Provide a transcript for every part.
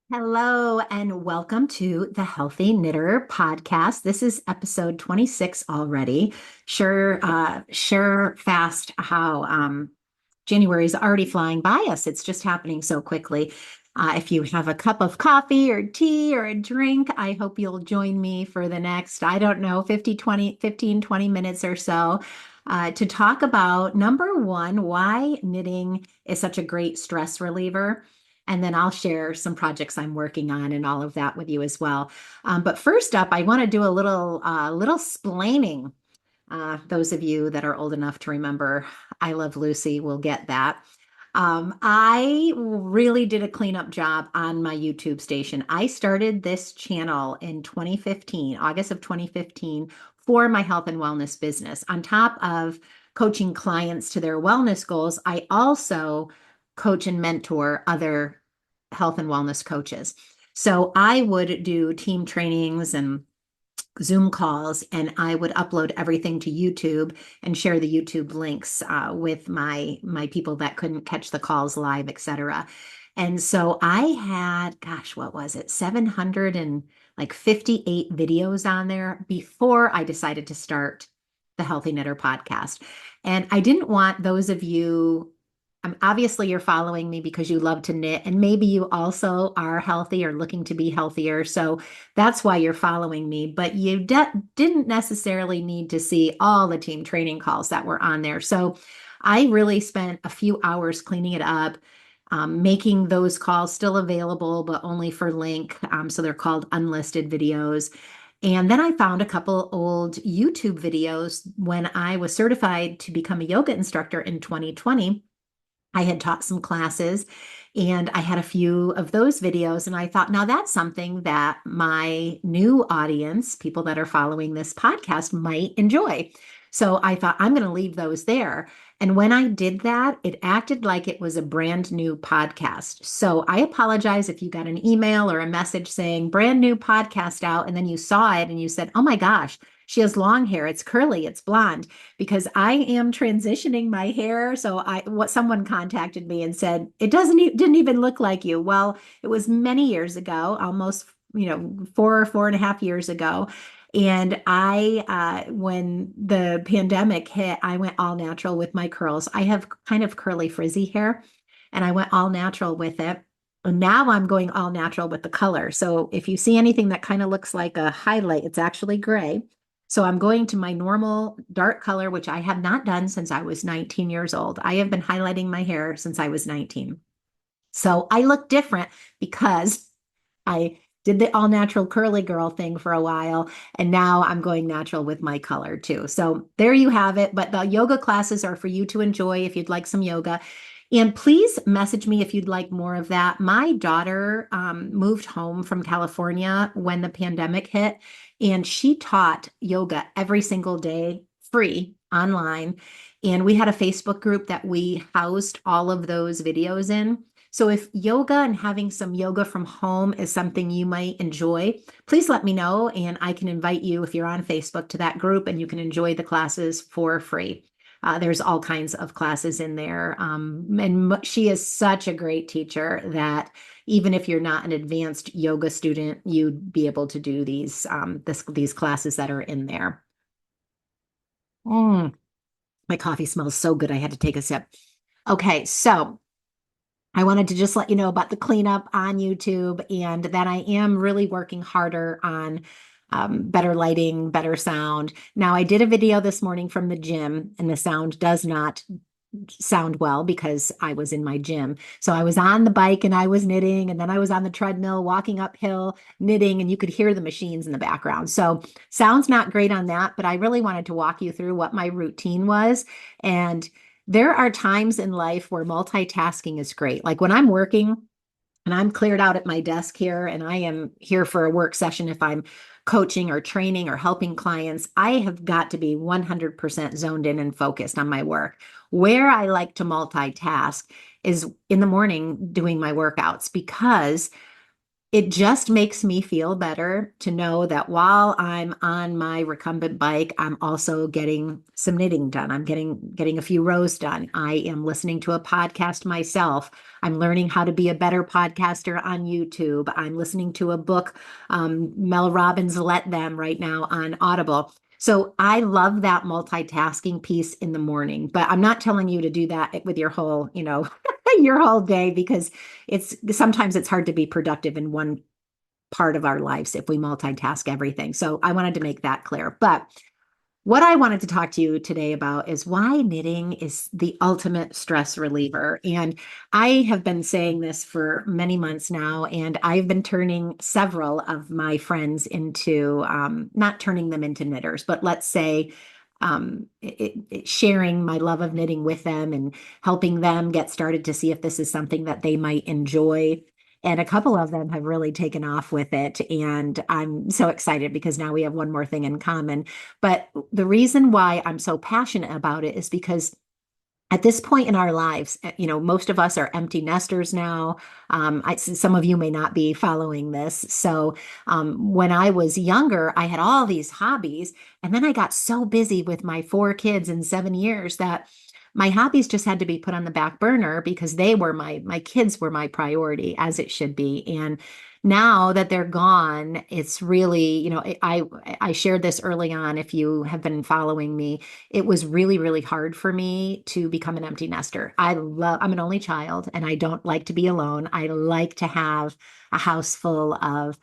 Hello and welcome to the Healthy Knitter podcast. This is episode 26 already. Sure fast how January is already flying by us. It's just happening so quickly. If you have a cup of coffee or tea or a drink, I hope you'll join me for the next, I don't know, 15, 20 minutes or so to talk about number one, why knitting is such a great stress reliever. And then I'll share some projects I'm working on and all of that with you as well. But first up, I want to do a little splaining. Those of you that are old enough to remember I Love Lucy will get that. I really did a cleanup job on my YouTube station. I started this channel in 2015, August of 2015, for my health and wellness business. On top of coaching clients to their wellness goals, I also coach and mentor other health and wellness coaches. So I would do team trainings and Zoom calls, and I would upload everything to YouTube and share the YouTube links with my people that couldn't catch the calls live, etc. And so I had, gosh, what was it? 758 videos on there before I decided to start the Healthy Knitter podcast. And I didn't want those of you obviously you're following me because you love to knit, and maybe you also are healthy or looking to be healthier. So that's why you're following me, but you didn't necessarily need to see all the team training calls that were on there. So I really spent a few hours cleaning it up, making those calls still available, but only for link. So they're called unlisted videos. And then I found a couple old YouTube videos when I was certified to become a yoga instructor in 2020. I had taught some classes and I had a few of those videos. And I thought, now that's something that my new audience, people that are following this podcast, might enjoy. So I thought, I'm going to leave those there. And when I did that, it acted like it was a brand new podcast. So I apologize if you got an email or a message saying brand new podcast out, and then you saw it and you said, oh my gosh, she has long hair. It's curly, it's blonde, because I am transitioning my hair. So someone contacted me and said, didn't even look like you. Well, it was many years ago, almost, 4.5 years ago. And when the pandemic hit, I went all natural with my curls. I have kind of curly frizzy hair, and I went all natural with it. And now I'm going all natural with the color. So if you see anything that kind of looks like a highlight, it's actually gray. So I'm going to my normal dark color, which I have not done since I was 19 years old. I have been highlighting my hair since I was 19. So I look different because I did the all natural curly girl thing for a while, and now I'm going natural with my color too. So there you have it. But the yoga classes are for you to enjoy if you'd like some yoga. And please message me if you'd like more of that. My daughter moved home from California when the pandemic hit, and she taught yoga every single day, free online. And we had a Facebook group that we housed all of those videos in. So if yoga and having some yoga from home is something you might enjoy, please let me know, and I can invite you, if you're on Facebook, to that group, and you can enjoy the classes for free. There's all kinds of classes in there. And she is such a great teacher that even if you're not an advanced yoga student, you'd be able to do these classes that are in there. Mm, my coffee smells so good. I had to take a sip. Okay, so I wanted to just let you know about the cleanup on YouTube, and that I am really working harder on better lighting, better sound. Now, I did a video this morning from the gym, and the sound does not sound well because I was in my gym. So I was on the bike and I was knitting, and then I was on the treadmill walking uphill knitting, and you could hear the machines in the background. So sounds not great on that, but I really wanted to walk you through what my routine was. And there are times in life where multitasking is great. Like when I'm working and I'm cleared out at my desk here and I am here for a work session, if I'm coaching or training or helping clients, I have got to be 100% zoned in and focused on my work. Where I like to multitask is in the morning doing my workouts, because It just makes me feel better to know that while I'm on my recumbent bike, I'm also getting some knitting done. I'm getting a few rows done. I am listening to a podcast myself. I'm learning how to be a better podcaster on YouTube. I'm listening to a book, Mel Robbins' Let Them right now on Audible. So I love that multitasking piece in the morning, but I'm not telling you to do that with your whole, your whole day because it's sometimes it's hard to be productive in one part of our lives if we multitask everything. So I wanted to make that clear. But what I wanted to talk to you today about is why knitting is the ultimate stress reliever. And I have been saying this for many months now, and I've been turning several of my friends into, not turning them into knitters, but let's say sharing my love of knitting with them and helping them get started to see if this is something that they might enjoy. And a couple of them have really taken off with it. And I'm so excited because now we have one more thing in common. But the reason why I'm so passionate about it is because at this point in our lives, most of us are empty nesters now. Some of you may not be following this. So, when I was younger, I had all these hobbies, and then I got so busy with my 4 kids in 7 years that my hobbies just had to be put on the back burner because my kids were my priority, as it should be. And now that they're gone, it's really, I shared this early on. If you have been following me, it was really, really hard for me to become an empty nester. I'm an only child and I don't like to be alone. I like to have a house full of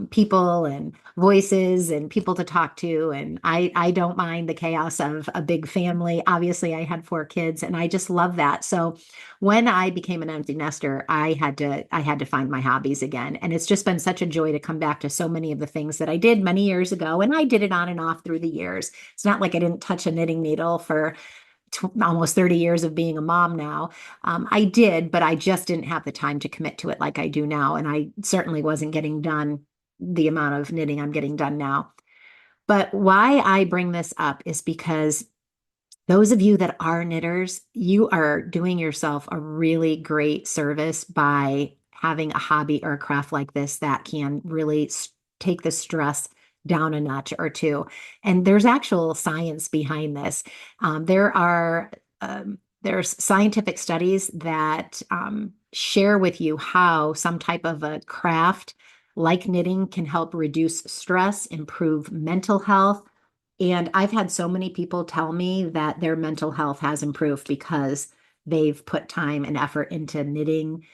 people and voices and people to talk to. And I don't mind the chaos of a big family. Obviously, I had 4 kids and I just love that. So when I became an empty nester, I had to find my hobbies again. And it's just been such a joy to come back to so many of the things that I did many years ago. And I did it on and off through the years. It's not like I didn't touch a knitting needle for almost 30 years of being a mom now. I did, but I just didn't have the time to commit to it like I do now. And I certainly wasn't getting done the amount of knitting I'm getting done now. But why I bring this up is because those of you that are knitters, you are doing yourself a really great service by having a hobby or a craft like this that can really take the stress down a notch or two. And there's actual science behind this. There's scientific studies that share with you how some type of a craft like knitting can help reduce stress, improve mental health, and I've had so many people tell me that their mental health has improved because they've put time and effort into knitting,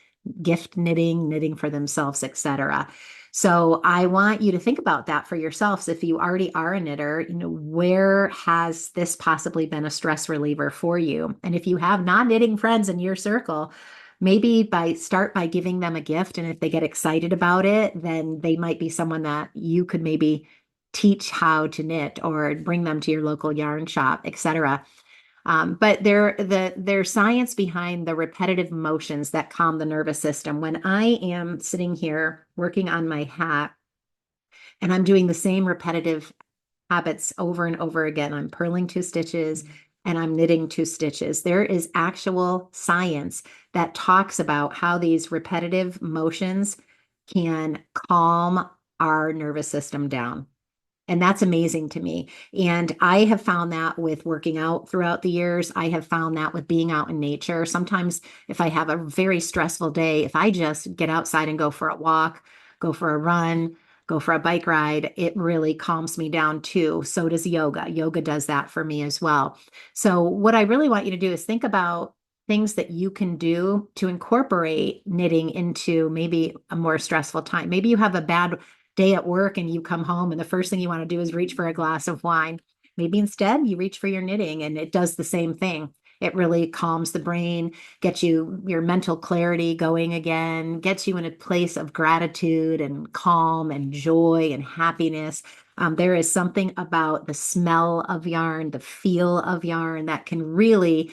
gift knitting, knitting for themselves, etc. So I want you to think about that for yourselves. If you already are a knitter, where has this possibly been a stress reliever for you? And if you have non-knitting friends in your circle, maybe start by giving them a gift. And if they get excited about it, then they might be someone that you could maybe teach how to knit or bring them to your local yarn shop, etc. But there's science behind the repetitive motions that calm the nervous system. When I am sitting here working on my hat and I'm doing the same repetitive habits over and over again, I'm purling 2 stitches and I'm knitting 2 stitches. There is actual science that talks about how these repetitive motions can calm our nervous system down. And that's amazing to me. And I have found that with working out throughout the years. I have found that with being out in nature. Sometimes, if I have a very stressful day, if I just get outside and go for a walk, go for a run, go for a bike ride, it really calms me down too. So does yoga. Yoga does that for me as well. So, what I really want you to do is think about things that you can do to incorporate knitting into maybe a more stressful time. Maybe you have a bad day at work and you come home and the first thing you want to do is reach for a glass of wine. Maybe instead you reach for your knitting and it does the same thing. It really calms the brain, gets your mental clarity going again, gets you in a place of gratitude and calm and joy and happiness. There is something about the smell of yarn, the feel of yarn that can really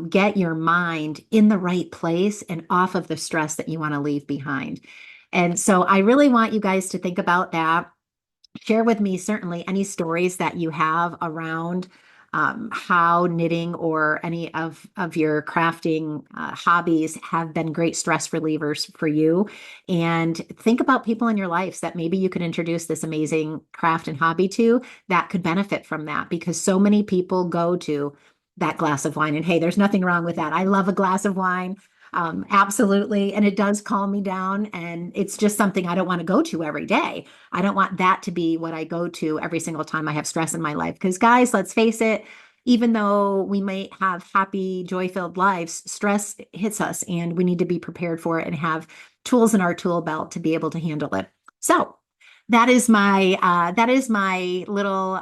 get your mind in the right place and off of the stress that you want to leave behind. And so I really want you guys to think about that. Share with me certainly any stories that you have around how knitting or any of your crafting hobbies have been great stress relievers for you. And think about people in your lives that maybe you could introduce this amazing craft and hobby to that could benefit from that because so many people go to that glass of wine. And hey, there's nothing wrong with that. I love a glass of wine. Absolutely. And it does calm me down. And it's just something I don't want to go to every day. I don't want that to be what I go to every single time I have stress in my life. Because, guys, let's face it, even though we might have happy, joy-filled lives, stress hits us and we need to be prepared for it and have tools in our tool belt to be able to handle it. So that is my little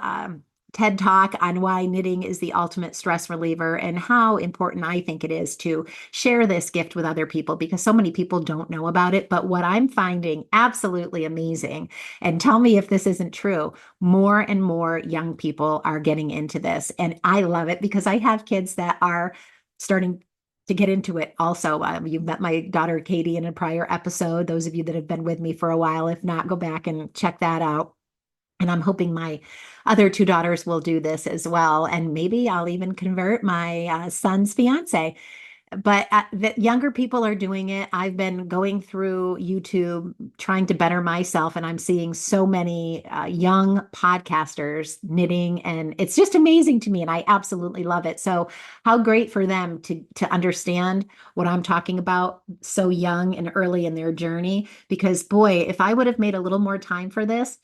TED Talk on why knitting is the ultimate stress reliever and how important I think it is to share this gift with other people because so many people don't know about it. But what I'm finding absolutely amazing, and tell me if this isn't true, more and more young people are getting into this. And I love it because I have kids that are starting to get into it also. You met my daughter Katie in a prior episode. Those of you that have been with me for a while, if not, go back and check that out. And I'm hoping my other two daughters will do this as well. And maybe I'll even convert my son's fiance. But the younger people are doing it. I've been going through YouTube trying to better myself, and I'm seeing so many young podcasters knitting, and it's just amazing to me. And I absolutely love it. So, how great for them to understand what I'm talking about so young and early in their journey. Because, boy, if I would have made a little more time for this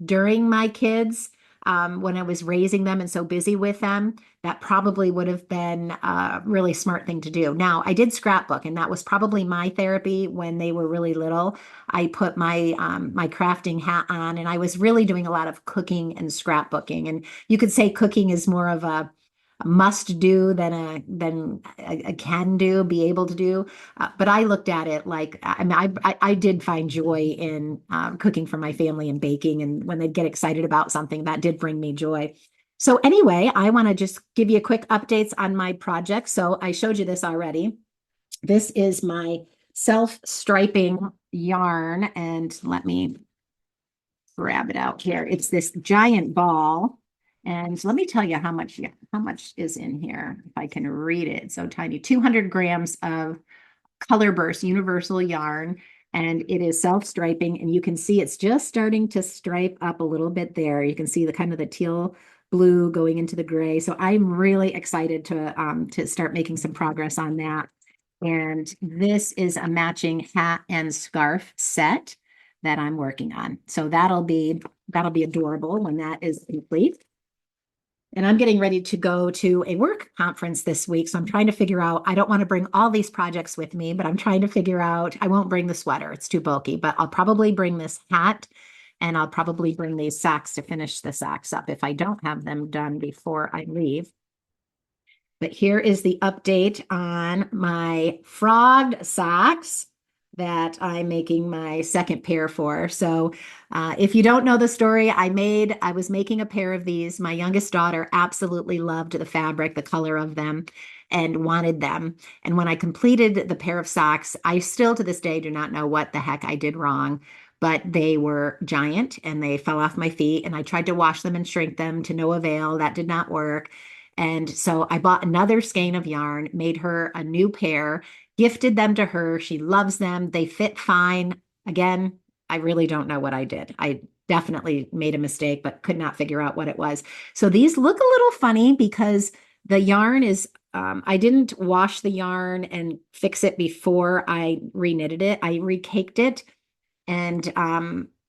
during my kids, when I was raising them and so busy with them, that probably would have been a really smart thing to do. Now, I did scrapbook, and that was probably my therapy when they were really little. I put my crafting hat on, and I was really doing a lot of cooking and scrapbooking. And you could say cooking is more of a must do than a can do, be able to do. But I looked at it like I mean, I did find joy in cooking for my family and baking, and when they'd get excited about something, that did bring me joy. So anyway, I want to just give you a quick updates on my project. So I showed you this already. This is my self-striping yarn, and let me grab it out here. It's this giant ball. And let me tell you how much is in here, if I can read it. It's so tiny, 200 grams of Colorburst universal yarn, and it is self-striping, and you can see it's just starting to stripe up a little bit there. You can see the kind of the teal blue going into the gray. So I'm really excited to start making some progress on that. And this is a matching hat and scarf set that I'm working on. So that'll be adorable when that is complete. And I'm getting ready to go to a work conference this week. So I'm trying to figure out, I don't want to bring all these projects with me, but I'm trying to figure out, I won't bring the sweater. It's too bulky, but I'll probably bring this hat and I'll probably bring these socks to finish the socks up if I don't have them done before I leave. But here is the update on my frogged socks that I'm making my second pair for. So if you don't know the story, I was making a pair of these. My youngest daughter absolutely loved the fabric, the color of them, and wanted them. And when I completed the pair of socks, I still to this day do not know what the heck I did wrong, but they were giant and they fell off my feet. And I tried to wash them and shrink them to no avail. That did not work. And so I bought another skein of yarn, made her a new pair, gifted them to her. She loves them. They fit fine. Again, I really don't know what I did. I definitely made a mistake, but could not figure out what it was. So these look a little funny because the yarn is, I didn't wash the yarn and fix it before I reknitted it. I recaked it and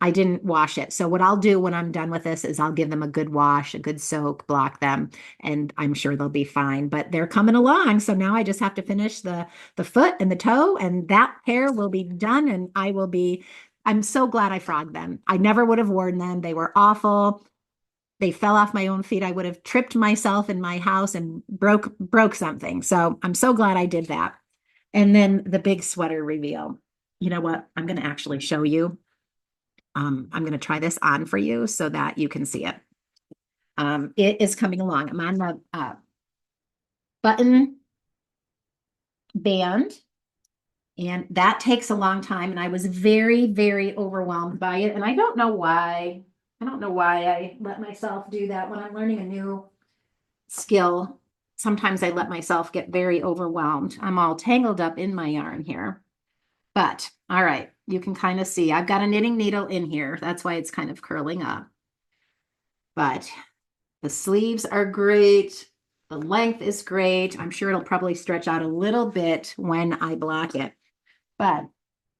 I didn't wash it. So what I'll do when I'm done with this is I'll give them a good wash, a good soak, block them, and I'm sure they'll be fine. But they're coming along. So now I just have to finish the foot and the toe, and that pair will be done. And I'm so glad I frogged them. I never would have worn them. They were awful. They fell off my own feet. I would have tripped myself in my house and broke something. So I'm so glad I did that. And then the big sweater reveal. You know what? I'm going to actually show you. I'm going to try this on for you so that you can see it. It is coming along. I'm on the button band, and that takes a long time. And I was very, very overwhelmed by it. And I don't know why. I don't know why I let myself do that when I'm learning a new skill. Sometimes I let myself get very overwhelmed. I'm all tangled up in my yarn here. But all right, you can kind of see I've got a knitting needle in here. That's why it's kind of curling up. But the sleeves are great. The length is great. I'm sure it'll probably stretch out a little bit when I block it. But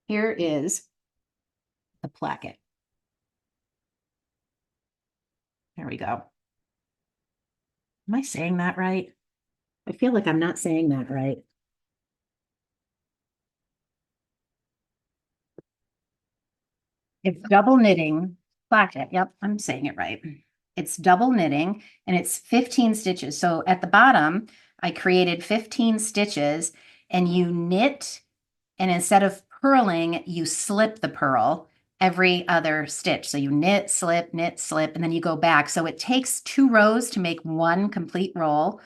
here is the placket. There we go. Am I saying that right? I feel like I'm not saying that right. It's double knitting placket. Yep, I'm saying it right. It's double knitting and it's 15 stitches. So at the bottom, I created 15 stitches and you knit, and instead of purling, you slip the purl every other stitch. So you knit, slip, and then you go back. So it takes 2 rows to make one complete row,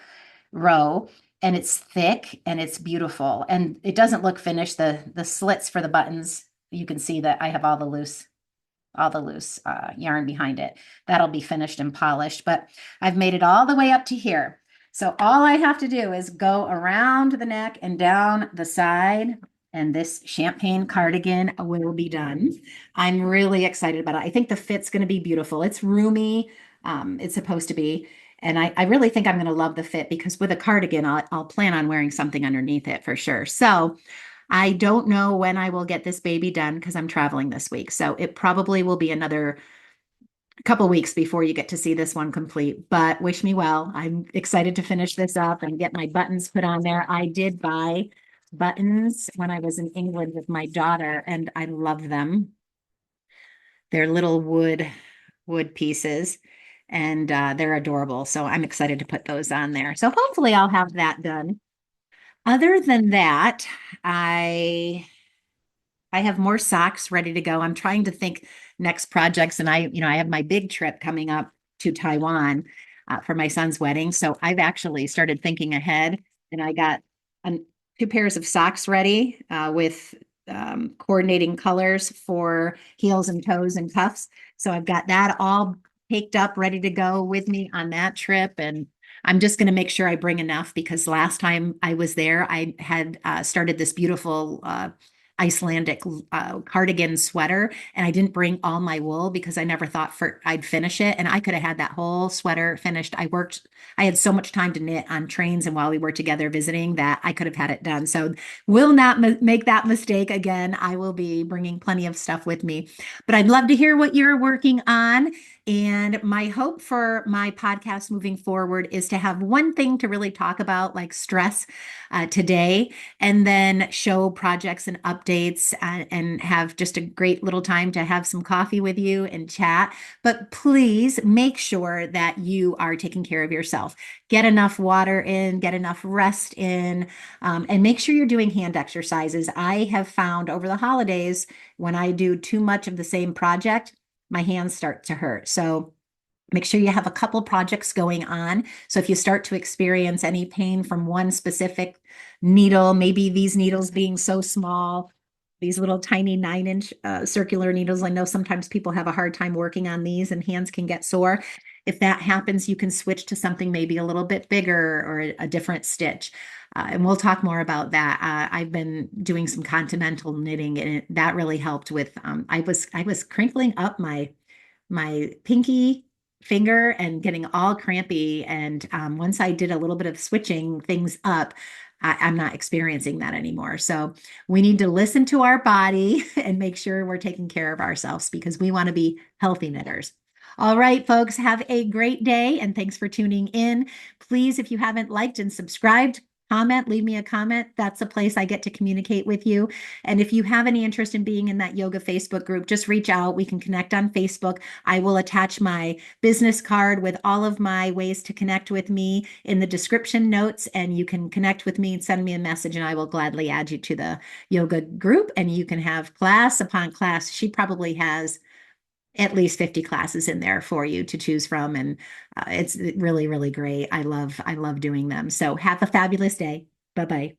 and it's thick and it's beautiful. And it doesn't look finished. The slits for the buttons, you can see that I have all the loose yarn behind it. That'll be finished and polished, but I've made it all the way up to here. So all I have to do is go around the neck and down the side, and this champagne cardigan will be done. I'm really excited about it. I think the fit's going to be beautiful. It's roomy. It's supposed to be. And I really think I'm going to love the fit because with a cardigan, I'll plan on wearing something underneath it for sure. So I don't know when I will get this baby done because I'm traveling this week. So it probably will be another couple weeks before you get to see this one complete, but wish me well. I'm excited to finish this up and get my buttons put on there. I did buy buttons when I was in England with my daughter, and I love them. They're little wood pieces, and they're adorable. So I'm excited to put those on there. So hopefully I'll have that done. Other than that, I have more socks ready to go. I'm trying to think next projects, and I have my big trip coming up to Taiwan for my son's wedding. So I've actually started thinking ahead, and I got 2 pairs of socks ready with coordinating colors for heels and toes and cuffs. So I've got that all caked up, ready to go with me on that trip, and I'm just going to make sure I bring enough because last time I was there, I had started this beautiful Icelandic cardigan sweater, and I didn't bring all my wool because I never thought I'd finish it, and I could have had that whole sweater finished. I had so much time to knit on trains and while we were together visiting that I could have had it done. So will not make that mistake again. I will be bringing plenty of stuff with me, but I'd love to hear what you're working on. And my hope for my podcast moving forward is to have one thing to really talk about, like stress today, and then show projects and updates and have just a great little time to have some coffee with you and chat. But please make sure that you are taking care of yourself. Get enough water in, get enough rest in, and make sure you're doing hand exercises. I have found over the holidays, when I do too much of the same project, my hands start to hurt. So make sure you have a couple projects going on. So if you start to experience any pain from one specific needle, maybe these needles being so small, these little tiny 9-inch circular needles. I know sometimes people have a hard time working on these and hands can get sore. If that happens, you can switch to something maybe a little bit bigger or a different stitch. And we'll talk more about that. I've been doing some continental knitting, and that really helped with. I was crinkling up my pinky finger and getting all crampy. And once I did a little bit of switching things up, I'm not experiencing that anymore. So we need to listen to our body and make sure we're taking care of ourselves because we want to be healthy knitters. All right, folks, have a great day and thanks for tuning in. Please, if you haven't liked and subscribed, comment, leave me a comment. That's a place I get to communicate with you. And if you have any interest in being in that yoga Facebook group, just reach out. We can connect on Facebook. I will attach my business card with all of my ways to connect with me in the description notes, and you can connect with me and send me a message, and I will gladly add you to the yoga group, and you can have class upon class. She probably has at least 50 classes in there for you to choose from. And it's really, really great. I love doing them. So have a fabulous day. Bye-bye.